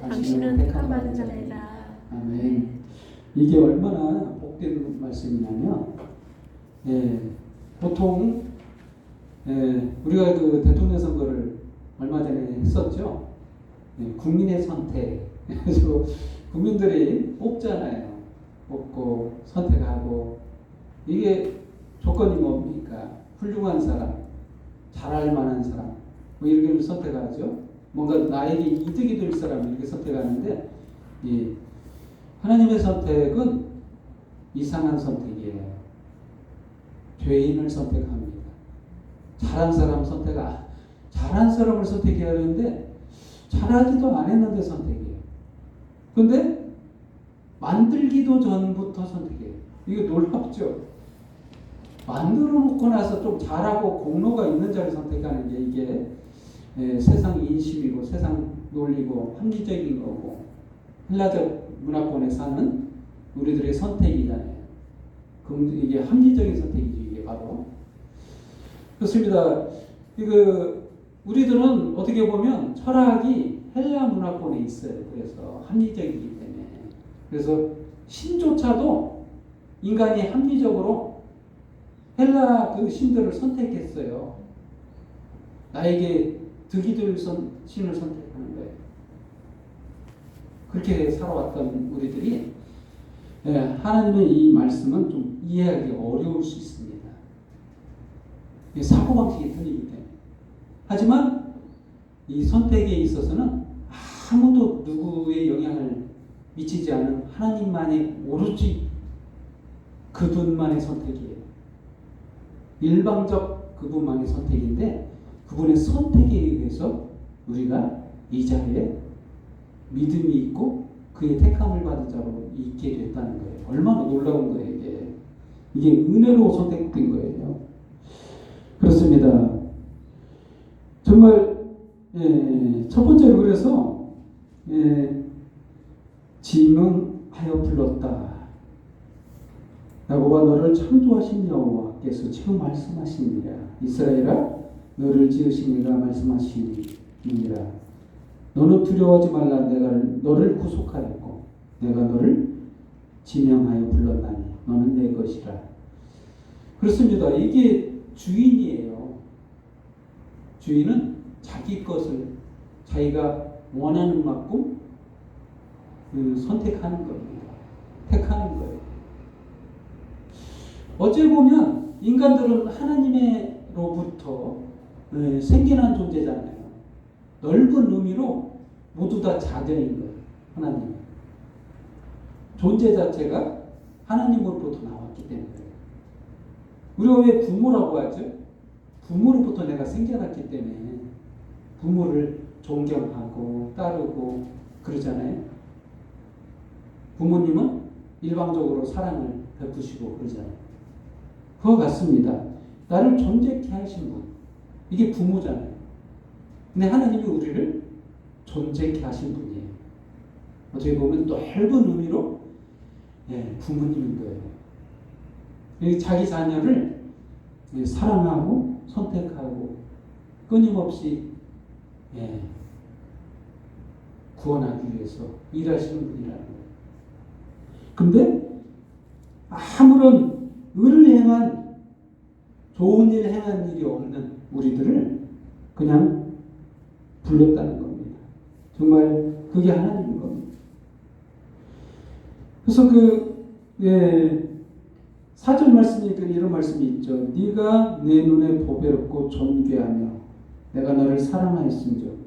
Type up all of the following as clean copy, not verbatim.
당신은 택함 받은 자들이라. 아멘. 이게 얼마나 복된 말씀이냐면, 보통 우리가 그 대통령 선거를 얼마 전에 했었죠. 국민의 선택. 그래서 국민들이 뽑잖아요. 뽑고 선택하고, 이게 조건이 뭡니까? 훌륭한 사람, 잘할 만한 사람, 뭐 이렇게 선택하죠. 뭔가 나에게 이득이 될 사람 이렇게 선택하는데, 하나님의 선택은 이상한 선택이에요. 죄인을 선택합니다. 잘한 사람 잘한 사람을 선택해야 하는데 잘하지도 않았는데 선택해요. 근데 만들기도 전부터 선택해요. 이거 놀랍죠? 만들어 놓고 나서 좀 잘하고 공로가 있는 자를 선택하는 게 이게 세상 인심이고 세상 논리고 합리적인 거고 헬라적 문화권에 사는 우리들의 선택이잖아요. 이게 합리적인 선택이죠. 이게 바로 그렇습니다. 우리들은 어떻게 보면 철학이 헬라 문화권에 있어요. 그래서 합리적이기 때문에. 그래서 신조차도 인간이 합리적으로 헬라 그 신들을 선택했어요. 나에게 득이 될 신을 선택하는 거예요. 그렇게 살아왔던 우리들이 하나님의 이 말씀은 좀 이해하기 어려울 수 있습니다. 사고방식이 틀리기 때문에. 하지만 이 선택에 있어서는 아무도 누구의 영향을 미치지 않은 하나님만의 오로지 그분만의 선택이에요. 일방적 그분만의 선택인데 그분의 선택에 의해서 우리가 이 자리에 믿음이 있고 그의 택함을 받은 자로 있게 됐다는 거예요. 얼마나 놀라운 거예요. 이게 은혜로 선택된 거예요. 그렇습니다. 정말 첫 번째로 그래서 지명하여 불렀다. 야곱아 너를 창조하신 여호와께서 지금 말씀하시니라. 이스라엘아 너를 지으시니라 말씀하시니라. 너는 두려워하지 말라. 내가 너를 구속하였고 내가 너를 지명하여 불렀나니 너는 내 것이라. 그렇습니다. 이게 주인이에요. 주인은 자기 것을 자기가 원하는 만큼 선택하는 겁니다. 택하는 거예요. 어찌 보면 인간들은 하나님으로부터 생겨난 존재잖아요. 넓은 의미로 모두 다 자녀인 거예요. 하나님. 존재 자체가 하나님으로부터 나왔기 때문에. 우리가 왜 부모라고 하죠? 부모로부터 내가 생겨났기 때문에 부모를 존경하고 따르고 그러잖아요. 부모님은 일방적으로 사랑을 베푸시고 그러잖아요. 그와 같습니다. 나를 존재케 하신 분. 이게 부모잖아요. 근데 하나님이 우리를 존재케 하신 분이에요. 어떻게 보면 넓은 의미로 부모님인 거예요. 자기 자녀를 사랑하고 선택하고 끊임없이 구원하기 위해서 일하시는 분이라는 거예요. 근데 아무런 의를 행한 좋은 일 행한 일이 없는 우리들을 그냥 불렀다는 겁니다. 정말 그게 하나님인 겁니다. 그래서 4절 말씀이 이런 말씀이 있죠. 네가 내 눈에 보배롭고 존귀하며 내가 너를 사랑하였음즉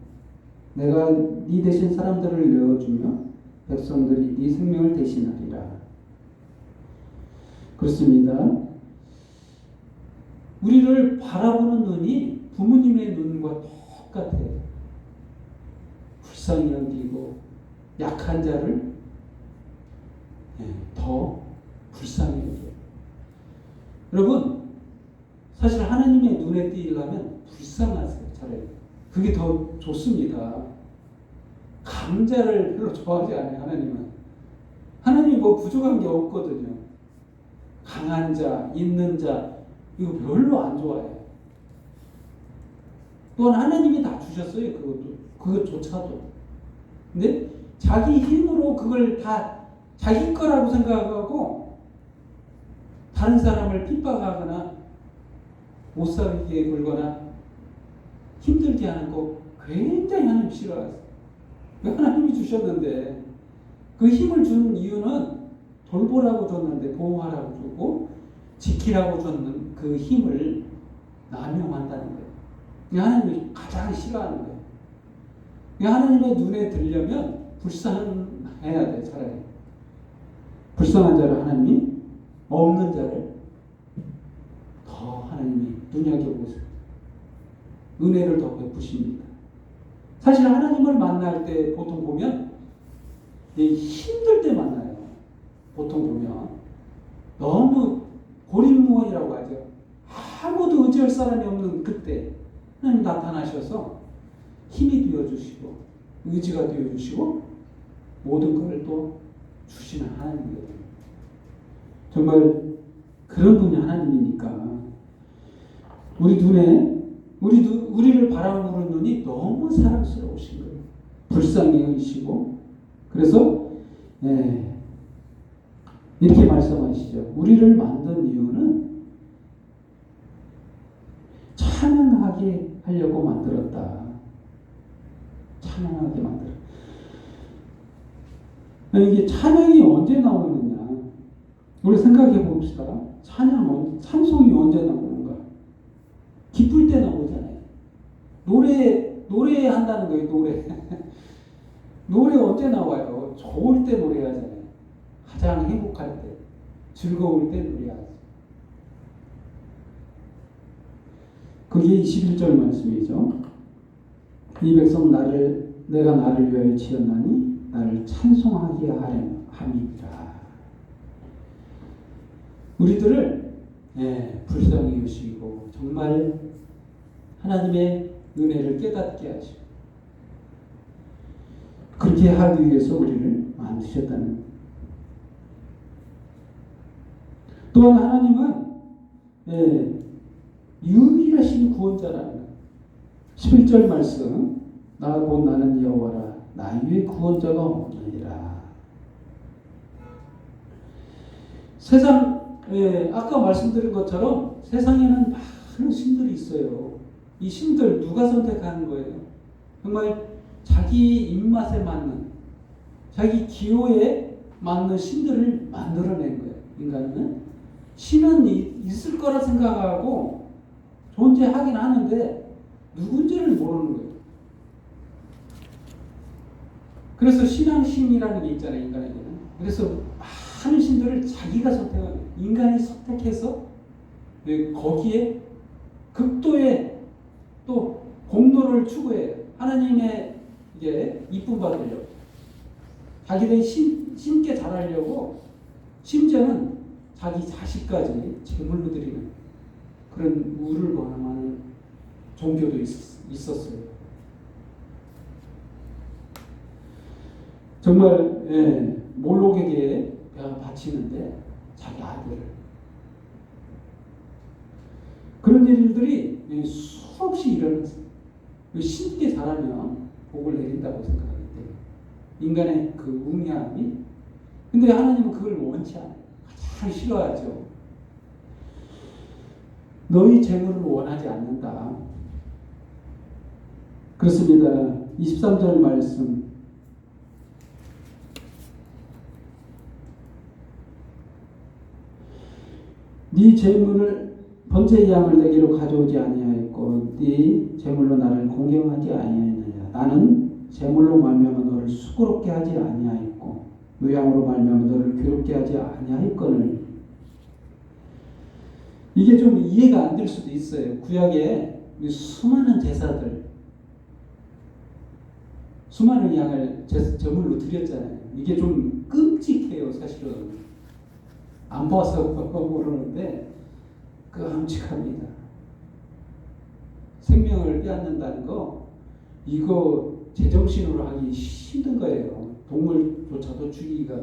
내가 네 대신 사람들을 내어주며 백성들이 네 생명을 대신하리라. 그렇습니다. 우리를 바라보는 눈이 부모님의 눈과 똑같아요. 불쌍히 여기고 약한 자를 더 불쌍히 여겨요. 여러분 사실 하나님의 눈에 띄려면 불쌍하세요. 차라리 그게 더 좋습니다. 강자를 별로 좋아하지 않아요. 하나님이 뭐 부족한 게 없거든요. 강한 자, 있는 자 이거 별로 안 좋아해요. 또한 하나님이 다 주셨어요. 그것조차도 근데 자기 힘으로 그걸 다 자기 거라고 생각하고 다른 사람을 핍박하거나 못 살게 굴거나 힘들게 하는 거 굉장히 하나님 싫어하세요. 하나님이 주셨는데 그 힘을 준 이유는 돌보라고 줬는데 보호하라고 주고 지키라고 줬는 그 힘을 남용한다는 거예요. 하나님이 가장 싫어하는 거예요. 하나님의 눈에 들려면 불쌍해야 돼. 차라리 불쌍한 자를 하나님이 없는 자를 더 하나님이 눈여겨보세요. 은혜를 더 베푸십니다. 사실 하나님을 만날 때 보통 보면 힘들 때 만나요. 보통 보면 너무 고립무원이라고 하죠. 아무도 의지할 사람이 없는 그때 하나님 나타나셔서 힘이 되어주시고 의지가 되어주시고 모든 것을 또 주시는 하나님이거든요. 정말 그런 분이 하나님이니까 우리 눈에 우리를 바라보는 눈이 너무 사랑스러우신 거예요. 불쌍히 여기시고 그래서 이렇게 말씀하시죠. 우리를 만든 이유는 찬양하게 하려고 만들었다. 찬양하게 만들었다. 이게 찬양이 언제 나오느냐? 우리 생각해 봅시다. 찬송이 언제 나오는가? 기쁠 때 나오잖아요. 노래한다는 거예요. 노래 언제 나와요? 좋을 때 노래하잖아요. 가장 행복할 때, 즐거울 때 노래하죠. 그게 21절 말씀이죠. 이 백성 내가 나를 위하여 지었나니 나를 찬송하게 함이라. 우리들을 불쌍히 여시고 정말 하나님의 은혜를 깨닫게 하시고 그렇게 하기 위해서 우리를 만드셨다는 거예요. 또한 하나님은 유일하신 구원자라는 거예요. 11절 말씀 곧 나는 여호와라 나 위에 구원자가 없느니라. 세상 아까 말씀드린 것처럼 세상에는 많은 신들이 있어요. 이 신들 누가 선택하는 거예요? 정말 자기 입맛에 맞는 자기 기호에 맞는 신들을 만들어낸 거예요. 인간은 신은 있을 거라 생각하고 존재하긴 하는데 누군지를 모르는 거예요. 그래서 신앙심이라는 게 있잖아요. 인간에게는. 그래서 많은 신들을 자기가 선택하는 거예요. 인간이 선택해서 거기에 극도의 또 공로를 추구해요. 하나님의 이쁨 받으려고. 자기들이 신께 잘하려고 심지어는 자기 자식까지 제물로 드리는 그런 우를 권하는 종교도 있었어요. 정말 몰록에게 바치는데 자기 아들을 그런 일들이 수없이 일어났어요. 신께 잘하면 복을 내린다고 생각하기 때문에 인간의 그 웅야함이 근데 하나님은 그걸 원치 않아요. 가장 싫어하죠. 너희 재물을 원하지 않는다. 그렇습니다. 23절 말씀 네 재물을 번제의 양을 내게로 가져오지 아니하였고 네 재물로 나를 공경하지 아니하였느냐. 나는 재물로 말미암아 너를 수고롭게 하지 아니하였고 유향으로 말미암아 너를 괴롭게 하지 아니하였거늘. 이게 좀 이해가 안 될 수도 있어요. 구약에 수많은 제사들 수많은 양을 제물로 드렸잖아요. 이게 좀 끔찍해요. 사실은 안 봐서 모르는데 끔찍합니다. 생명을 빼앗는다는 거 이거 제정신으로 하기 힘든 거예요. 동물조차도 죽이기가.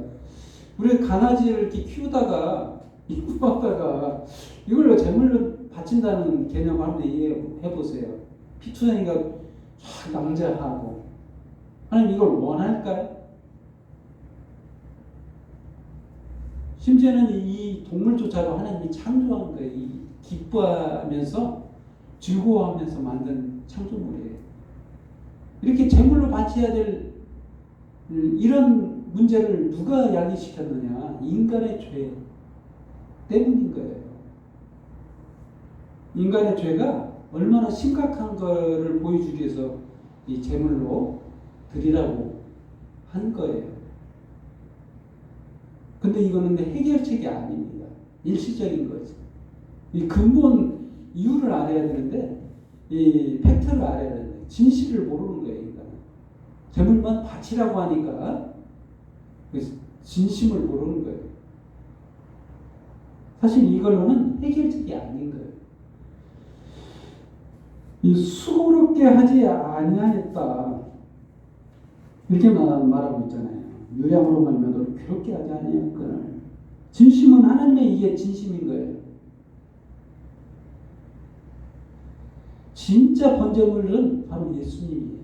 우리 강아지를 이렇게 키우다가 이쁘다가 이걸로 제물로 바친다는 개념을 한번 이해해 보세요. 피투성이가 낭자하고 하나님 이걸 원할까요? 심지어는 이 동물조차도 하나님이 창조한 거예요. 이 기뻐하면서 즐거워하면서 만든 창조물이에요. 이렇게 제물로 바쳐야 될 이런 문제를 누가 야기시켰느냐? 인간의 죄 때문인 거예요. 인간의 죄가 얼마나 심각한 거를 보여주기 위해서 이 제물로 드리라고 한 거예요. 근데 이거는 해결책이 아닙니다. 일시적인 거죠. 이 근본 이유를 알아야 되는데, 이 팩트를 알아야 되는데, 진실을 모르는 거예요, 인간은. 제물만 바치라고 하니까, 진심을 모르는 거예요. 사실 이걸로는 해결책이 아닌 거예요. 이 수고롭게 하지 아니하였다. 이렇게 말하고 있잖아요. 유량으로 말면 너를 괴롭게 하지 아니하였거늘. 진심은 하나님의 이게 진심인 거예요. 진짜 번제물은 바로 예수님이에요.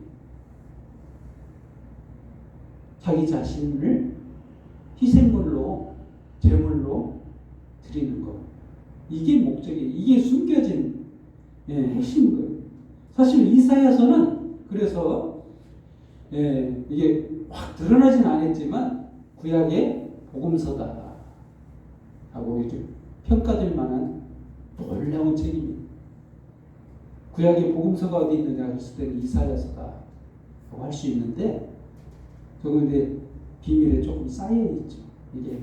자기 자신을 희생물로, 제물로 드리는 것. 이게 목적이에요. 이게 숨겨진 핵심인 거예요. 사실 이사야서는 그래서 이게 확 드러나진 않았지만 구약의 복음서다 하고 이렇게 평가될 만한 놀라운 책입니다. 구약의 복음서가 어디 있느냐 했을 때는 이사야서다 할 수 있는데 그런데 비밀에 조금 쌓여 있죠. 이게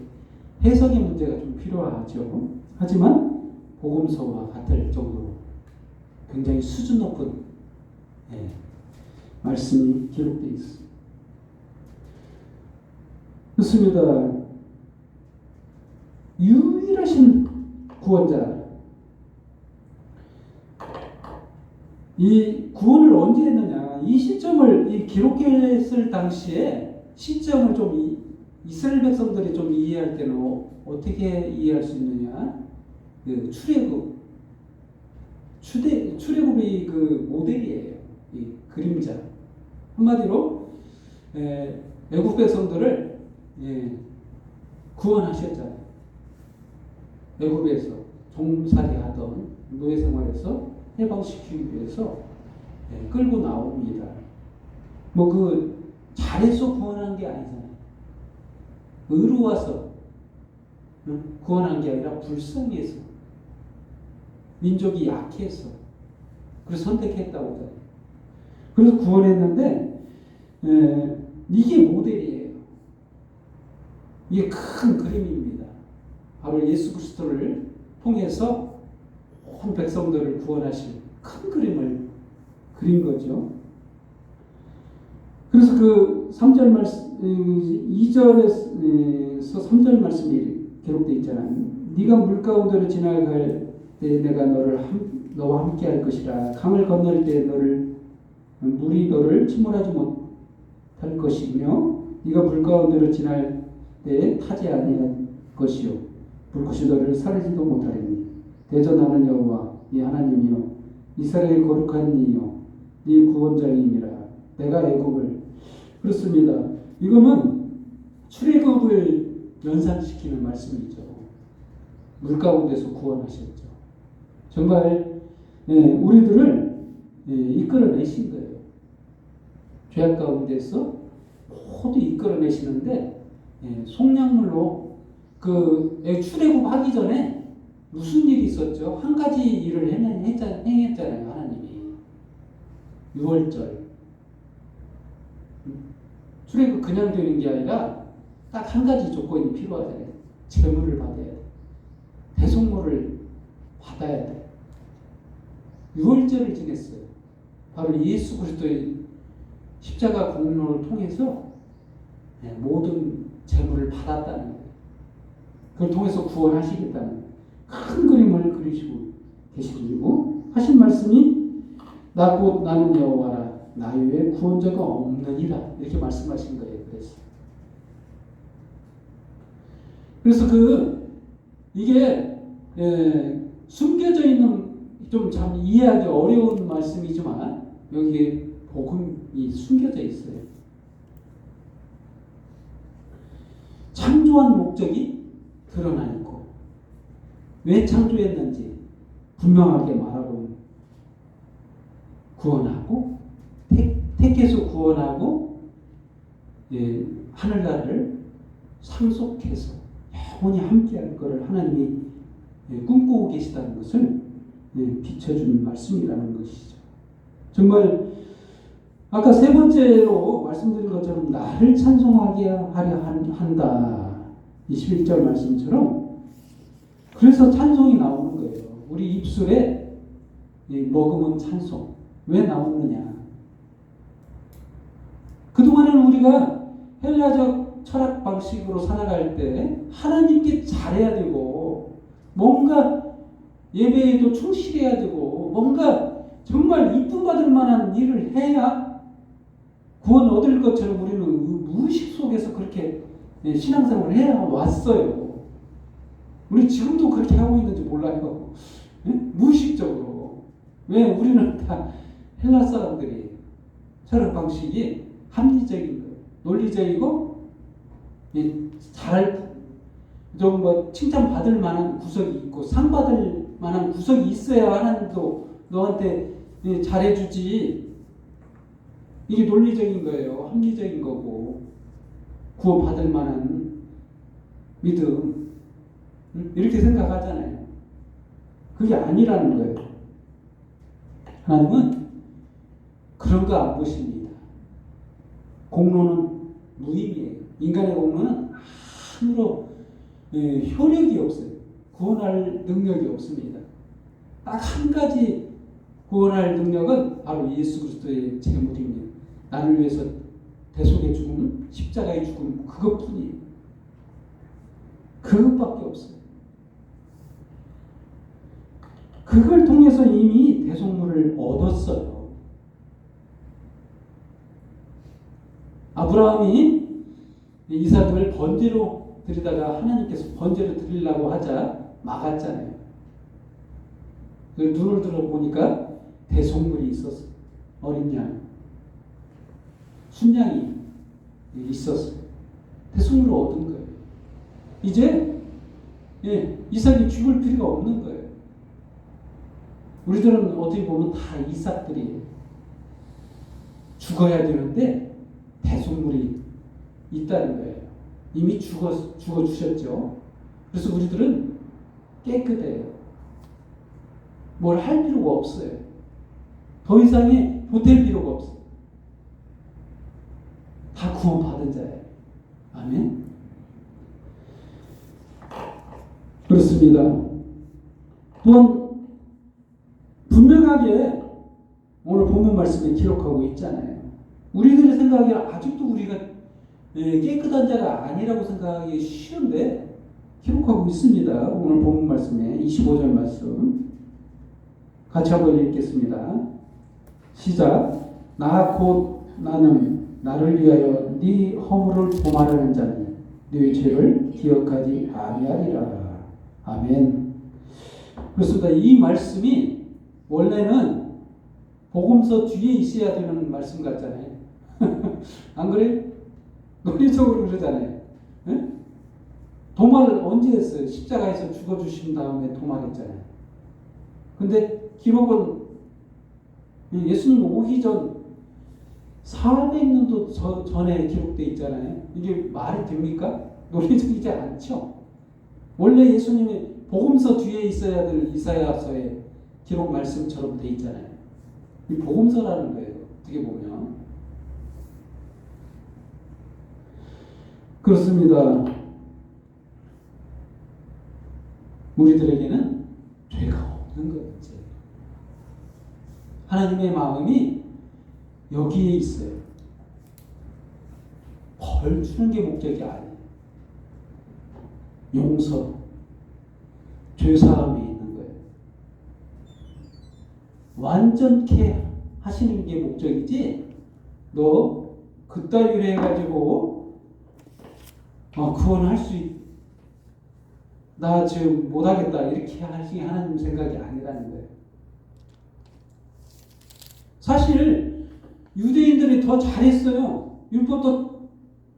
해석의 문제가 좀 필요하죠. 하지만 복음서와 같을 정도로 굉장히 수준 높은 말씀이 기록되어 있습니다. 그렇습니다. 유일하신 구원자. 이 구원을 언제 했느냐? 이 시점을 이 기록했을 당시에 시점을 좀 이스라엘 백성들이 좀 이해할 때는 어떻게 이해할 수 있느냐? 그 출애굽이 그 모델이에요. 이 그림자. 한마디로 애국 백성들을 구원하셨잖아요. 애국에서 종살이하던 노예 생활에서 해방시키기 위해서 끌고 나옵니다. 잘해서 구원한 게 아니잖아요. 의로워서 구원한 게 아니라 불쌍해서, 민족이 약해서, 그래서 선택했다고 하잖아요. 그래서 구원했는데 이게 모델이에요. 이게 큰 그림입니다. 바로 예수 그리스도를 통해서 온 백성들을 구원하실 큰 그림을 그린 거죠. 그래서 그 3절 말씀, 2절에서 3절 말씀이 기록되어 있잖아요. 네가 물 가운데로 지나갈 때 내가 너와 함께 할 것이라. 강을 건널 때 물이 너를 침몰하지 못할 것이며 네가 물 가운데로 지날 때 타지 아니할 것이요 불꽃이 너를 사르지도 못하리니 대전하는 여호와 네 하나님이요 이스라엘 거룩한 이요 네 구원자이니라. 내가 애굽을. 그렇습니다. 이거는 출애굽을 연상시키는 말씀이죠. 물 가운데서 구원하셨죠. 정말 우리들을 이끌어내신 거예요. 죄악 가운데서 모두 이끌어내시는데 속량물로 출애굽하기 전에 무슨 일이 있었죠? 한 가지 일을 행했잖아요. 하나님이. 6월절. 출애굽 그냥 되는 게 아니라 딱 한 가지 조건이 필요하잖아요. 제물을 받아야 돼. 대속물을 받아야 돼. 6월절을 지냈어요. 바로 예수 그리스도의 십자가 공로를 통해서 모든 제물을 받았다는 거예요. 그걸 통해서 구원하시겠다는 큰 그림을 그리시고 계시고 하신 말씀이 나 곧 나는 여호와라 나 외에 구원자가 없느니라 이렇게 말씀하신 거예요. 그래서 이게 숨겨져 있는 좀 참 이해하기 어려운 말씀이지만 여기에 복음이 숨겨져 있어요. 창조한 목적이 드러나 있고 왜 창조했는지 분명하게 말하고 구원하고 택해서 구원하고 하늘나라를 상속해서 영원히 함께할 것을 하나님이 꿈꾸고 계시다는 것을 비춰주는 말씀이라는 것이죠. 정말 아까 세 번째로 말씀드린 것처럼 나를 찬송하게 하려 한다. 21절 말씀처럼 그래서 찬송이 나오는 거예요. 우리 입술에 머금은 찬송. 왜 나오느냐. 그동안은 우리가 헬라적 철학 방식으로 살아갈 때 하나님께 잘해야 되고 뭔가 예배에도 충실해야 되고 뭔가 정말 이쁨 받을 만한 일을 해야 구원 얻을 것처럼 우리는 무의식 속에서 그렇게 신앙생활을 해야 왔어요. 우리 지금도 그렇게 하고 있는지 몰라요. 무의식적으로. 왜 우리는 다 헬라 사람들이 철학 방식이 합리적인 거예요. 논리적이고 잘 좀 뭐 칭찬 받을 만한 구석이 있고 상 받을 만한 구석이 있어야 하나님도 너한테 잘해주지. 이게 논리적인 거예요. 합리적인 거고 구원받을 만한 믿음 이렇게 생각하잖아요. 그게 아니라는 거예요. 하나님은 그런 거 안 보십니다. 공로는 무의미해요. 인간의 공로는 아무런 효력이 없어요. 구원할 능력이 없습니다. 딱 한 가지 구원할 능력은 바로 예수 그리스도의 제물입니다. 나를 위해서 대속의 죽음, 십자가의 죽음 그것뿐이에요. 그것밖에 없어요. 그걸 통해서 이미 대속물을 얻었어요. 아브라함이 이삭을 번제로 드리다가 하나님께서 번제로 드리려고 하자 막았잖아요. 눈을 들어보니까 대속물이 있었어요. 어린 양, 순양이 있었어요. 대속물을 얻은 거예요. 이제 이삭이 죽을 필요가 없는 거예요. 우리들은 어떻게 보면 다 이삭들이에요. 죽어야 되는데 대속물이 있다는 거예요. 이미 죽어주셨죠. 그래서 우리들은 깨끗해요. 뭘 할 필요가 없어요. 더 이상의 보탤 필요가 없어요. 다 구원받은 자예요. 아멘. 그렇습니다. 또한 분명하게 오늘 본문 말씀에 기록하고 있잖아요. 우리들의 생각에 아직도 우리가 깨끗한 자가 아니라고 생각하기 쉬운데 기록하고 있습니다. 오늘 본문 말씀에 25절 말씀 같이 한번 읽겠습니다. 시작. 나 곧 나는 나를 위하여 네 허물을 범하려는 자니 네 죄를 기억하지 아니하리라. 아멘. 그렇습니다. 이 말씀이 원래는 복음서 뒤에 있어야 되는 말씀 같잖아요. 안 그래요? 논리적으로 그러잖아요. 네? 도말을 언제 했어요? 십자가에서 죽어주신 다음에 도말했잖아요. 근데 기록은 예수님 오기 전 400년도 전에 기록되어 있잖아요. 이게 말이 됩니까? 논리적이지 않죠. 원래 예수님이 복음서 뒤에 있어야 될 이사야서의 기록 말씀처럼 돼 있잖아요. 이 복음서라는 거예요. 어떻게 보면. 그렇습니다. 우리들에게는 죄가 없는 거였지. 하나님의 마음이 여기에 있어요. 벌 주는 게 목적이 아니에요. 용서, 죄사함이 있는 거예요. 완전케 하시는 게 목적이지 너 그따위로 해가지고 구원할 수 나 지금 못하겠다 이렇게 하시는 하나님 생각이 아니라는 거예요. 사실 유대인들이 더 잘했어요. 율법도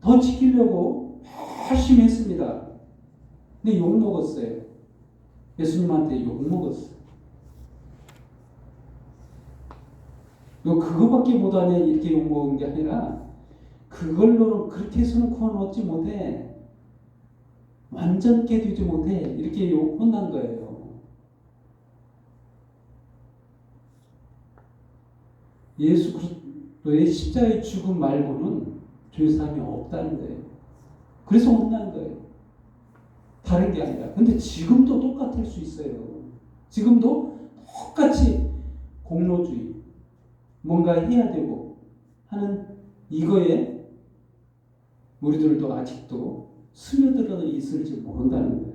더 지키려고 열심히 했습니다. 근데 욕 먹었어요. 예수님한테 욕 먹었어요. 너 그거밖에 못하냐 이렇게 욕 먹은 게 아니라 그걸로는 그렇게 해서는 구원 얻지 못해. 완전 깨되지 못해. 이렇게 욕 혼난 거예요. 예수 그리스도의 십자가의 죽음 말고는 죄사함이 없다는 거예요. 그래서 혼난 거예요. 다른 게 아니라. 근데 지금도 똑같을 수 있어요. 지금도 똑같이 공로주의, 뭔가 해야 되고 하는 이거에 우리들도 아직도 스며들어 있을지 모른다는 거예요.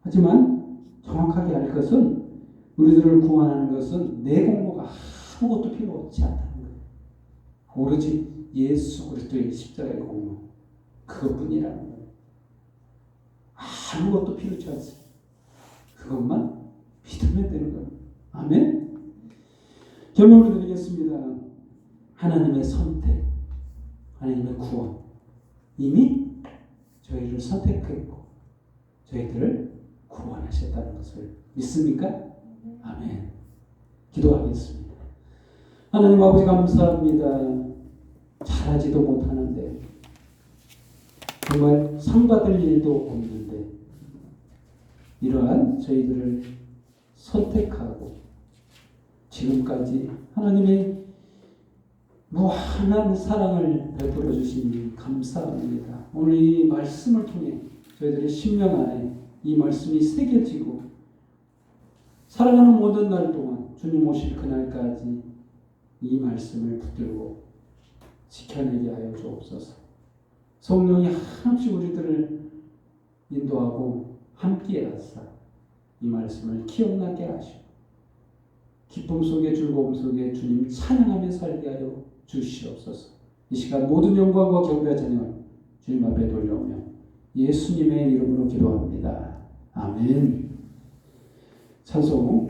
하지만 정확하게 알 것은 우리들을 구원하는 것은 내 공로가 아무것도 필요 없지 않다는 거예요. 오로지 예수 그리스도의 십자가의 공로 그것뿐이라는 거예요. 아무것도 필요치 않습니다. 그것만 믿으면 되는 거예요. 아멘. 결론을 드리겠습니다. 하나님의 선택, 하나님의 구원 이미 저희를 선택했고 저희들을 구원하셨다는 것을 믿습니까? 아멘. 기도하겠습니다. 하나님 아버지 감사합니다. 잘하지도 못하는데 정말 상 받을 일도 없는데 이러한 저희들을 선택하고 지금까지 하나님의 무한한 사랑을 베풀어 주시니 감사합니다. 오늘 이 말씀을 통해 저희들의 심령 안에 이 말씀이 새겨지고 살아가는 모든 날 동안 주님 오실 그날까지 이 말씀을 붙들고 지켜내게 하여 주옵소서. 성령이 한없이 우리들을 인도하고 함께 하사 이 말씀을 기억나게 하시고 기쁨 속에 즐거움 속에 주님 찬양하며 살게 하여 주시옵소서. 이 시간 모든 영광과 경배와 찬양을 주님 앞에 돌려오며 예수님의 이름으로 기도합니다. 아멘. 찬송